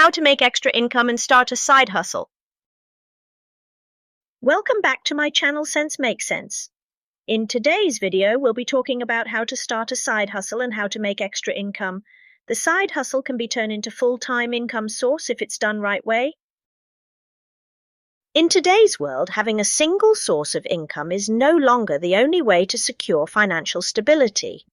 how to make extra income and start a side hustle. Welcome back to my channel Sense Makes Sense. In today's video, we'll be talking about how to start a side hustle and how to make extra income. The side hustle can be turned into full-time income source if it's done right way. In today's world, having a single source of income is no longer the only way to secure financial stability.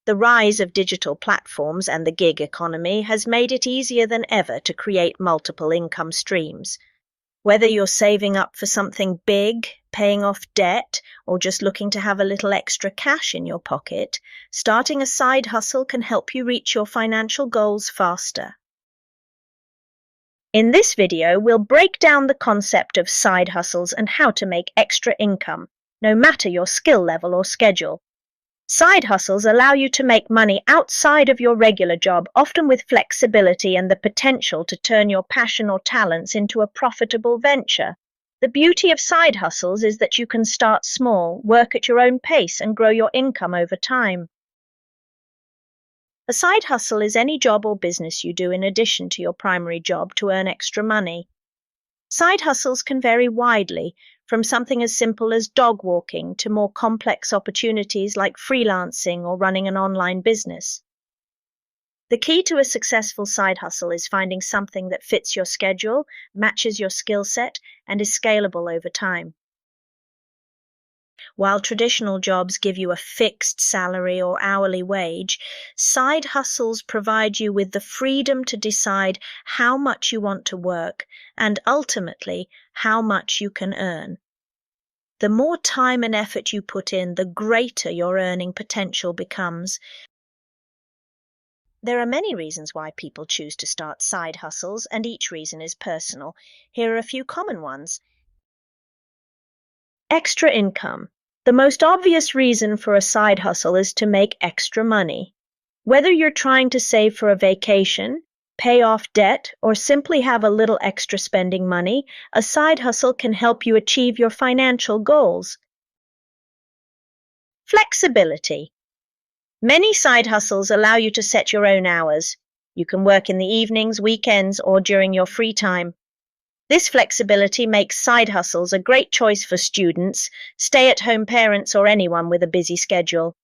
The rise of digital platforms and the gig economy has made it easier than ever to create multiple income streams. Whether you're saving up for something big, paying off debt, or just looking to have a little extra cash in your pocket, starting a side hustle can help you reach your financial goals faster. In this video, we'll break down the concept of side hustles and how to make extra income, no matter your skill level or schedule. Side hustles allow you to make money outside of your regular job, often with flexibility and the potential to turn your passion or talents into a profitable venture. The beauty of side hustles is that you can start small, work at your own pace, and grow your income over time. A side hustle is any job or business you do in addition to your primary job to earn extra money. Side hustles can vary widely, from something as simple as dog walking to more complex opportunities like freelancing or running an online business. The key to a successful side hustle is finding something that fits your schedule, matches your skill set, and is scalable over time. While traditional jobs give you a fixed salary or hourly wage, side hustles provide you with the freedom to decide how much you want to work and ultimately how much you can earn. The more time and effort you put in, the greater your earning potential becomes. There are many reasons why people choose to start side hustles, and each reason is personal. Here are a few common ones. Extra income. The most obvious reason for a side hustle is to make extra money. Whether you're trying to save for a vacation, pay off debt, or simply have a little extra spending money, a side hustle can help you achieve your financial goals. Flexibility. Many side hustles allow you to set your own hours. You can work in the evenings, weekends, or during your free time. This flexibility makes side hustles a great choice for students, stay-at-home parents, or anyone with a busy schedule.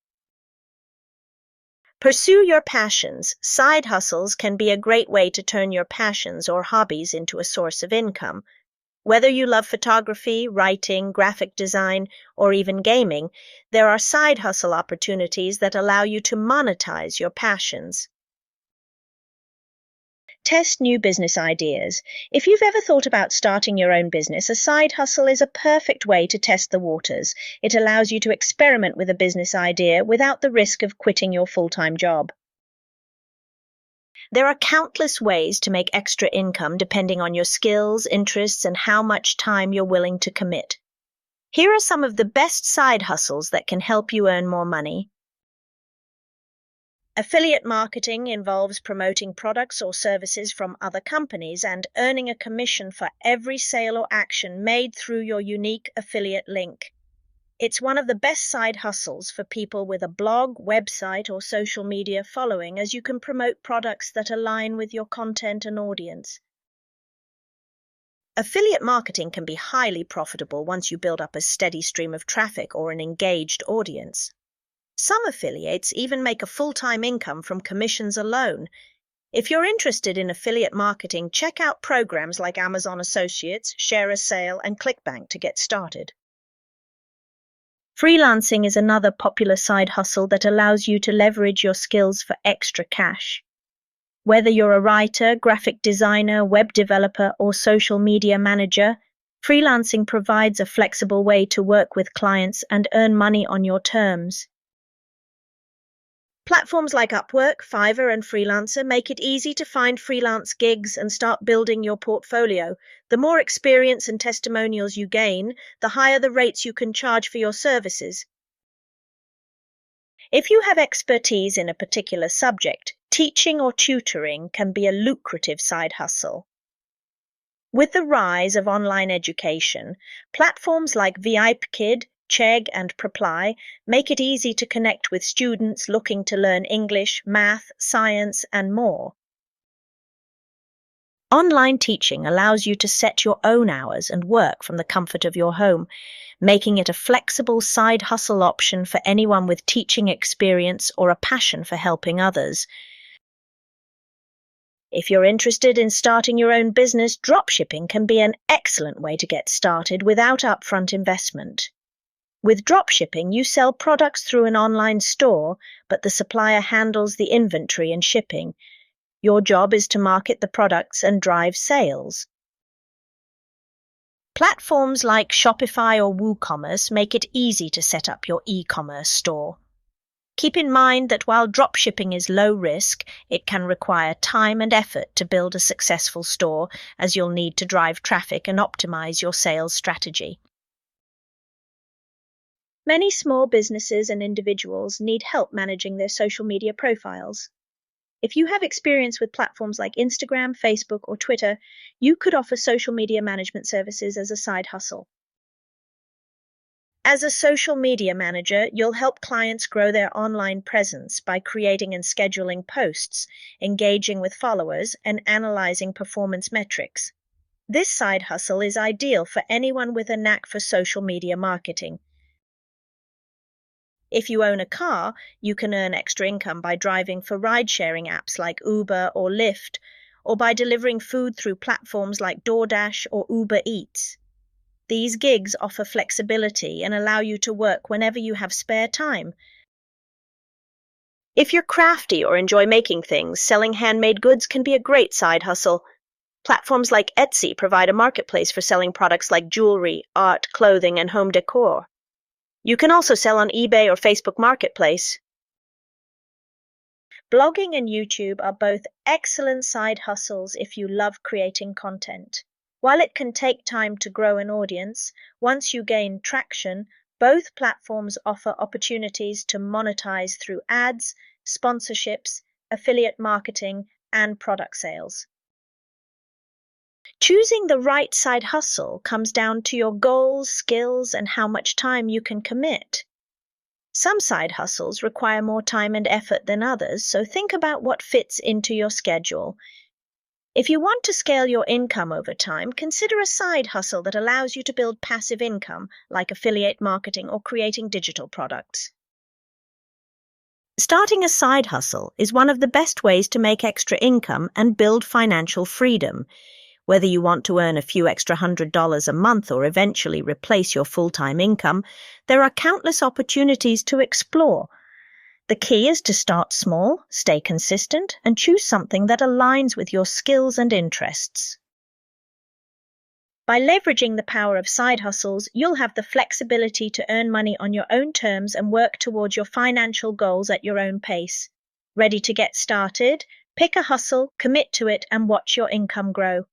Pursue your passions. Side hustles can be a great way to turn your passions or hobbies into a source of income. Whether you love photography, writing, graphic design, or even gaming, there are side hustle opportunities that allow you to monetize your passions. Test new business ideas. If you've ever thought about starting your own business, a side hustle is a perfect way to test the waters. It allows you to experiment with a business idea without the risk of quitting your full-time job. There are countless ways to make extra income depending on your skills, interests, and how much time you're willing to commit. Here are some of the best side hustles that can help you earn more money. Affiliate marketing involves promoting products or services from other companies and earning a commission for every sale or action made through your unique affiliate link. It's one of the best side hustles for people with a blog, website, or social media following, as you can promote products that align with your content and audience. Affiliate marketing can be highly profitable once you build up a steady stream of traffic or an engaged audience. Some affiliates even make a full-time income from commissions alone. If you're interested in affiliate marketing, check out programs like Amazon Associates, Share a Sale, and ClickBank to get started. Freelancing is another popular side hustle that allows you to leverage your skills for extra cash. Whether you're a writer, graphic designer, web developer, or social media manager, freelancing provides a flexible way to work with clients and earn money on your terms. Platforms like Upwork, Fiverr, and Freelancer make it easy to find freelance gigs and start building your portfolio. The more experience and testimonials you gain, the higher the rates you can charge for your services. If you have expertise in a particular subject, teaching or tutoring can be a lucrative side hustle. With the rise of online education, platforms like VIPKid, Chegg, and Preply make it easy to connect with students looking to learn English, math, science, and more. Online teaching allows you to set your own hours and work from the comfort of your home, making it a flexible side hustle option for anyone with teaching experience or a passion for helping others. If you're interested in starting your own business, dropshipping can be an excellent way to get started without upfront investment. With dropshipping, you sell products through an online store, but the supplier handles the inventory and shipping. Your job is to market the products and drive sales. Platforms like Shopify or WooCommerce make it easy to set up your e-commerce store. Keep in mind that while dropshipping is low risk, it can require time and effort to build a successful store, as you'll need to drive traffic and optimize your sales strategy. Many small businesses and individuals need help managing their social media profiles. If you have experience with platforms like Instagram, Facebook, or Twitter, you could offer social media management services as a side hustle. As a social media manager, you'll help clients grow their online presence by creating and scheduling posts, engaging with followers, and analyzing performance metrics. This side hustle is ideal for anyone with a knack for social media marketing. If you own a car, you can earn extra income by driving for ride-sharing apps like Uber or Lyft, or by delivering food through platforms like DoorDash or Uber Eats. These gigs offer flexibility and allow you to work whenever you have spare time. If you're crafty or enjoy making things, selling handmade goods can be a great side hustle. Platforms like Etsy provide a marketplace for selling products like jewelry, art, clothing, and home decor. You can also sell on eBay or Facebook Marketplace. Blogging and YouTube are both excellent side hustles if you love creating content. While it can take time to grow an audience, once you gain traction, both platforms offer opportunities to monetize through ads, sponsorships, affiliate marketing, and product sales. Choosing the right side hustle comes down to your goals, skills, and how much time you can commit. Some side hustles require more time and effort than others, so think about what fits into your schedule. If you want to scale your income over time, consider a side hustle that allows you to build passive income, like affiliate marketing or creating digital products. Starting a side hustle is one of the best ways to make extra income and build financial freedom. Whether you want to earn a few extra $100 a month or eventually replace your full-time income, there are countless opportunities to explore. The key is to start small, stay consistent, and choose something that aligns with your skills and interests. By leveraging the power of side hustles, you'll have the flexibility to earn money on your own terms and work towards your financial goals at your own pace. Ready to get started? Pick a hustle, commit to it, and watch your income grow.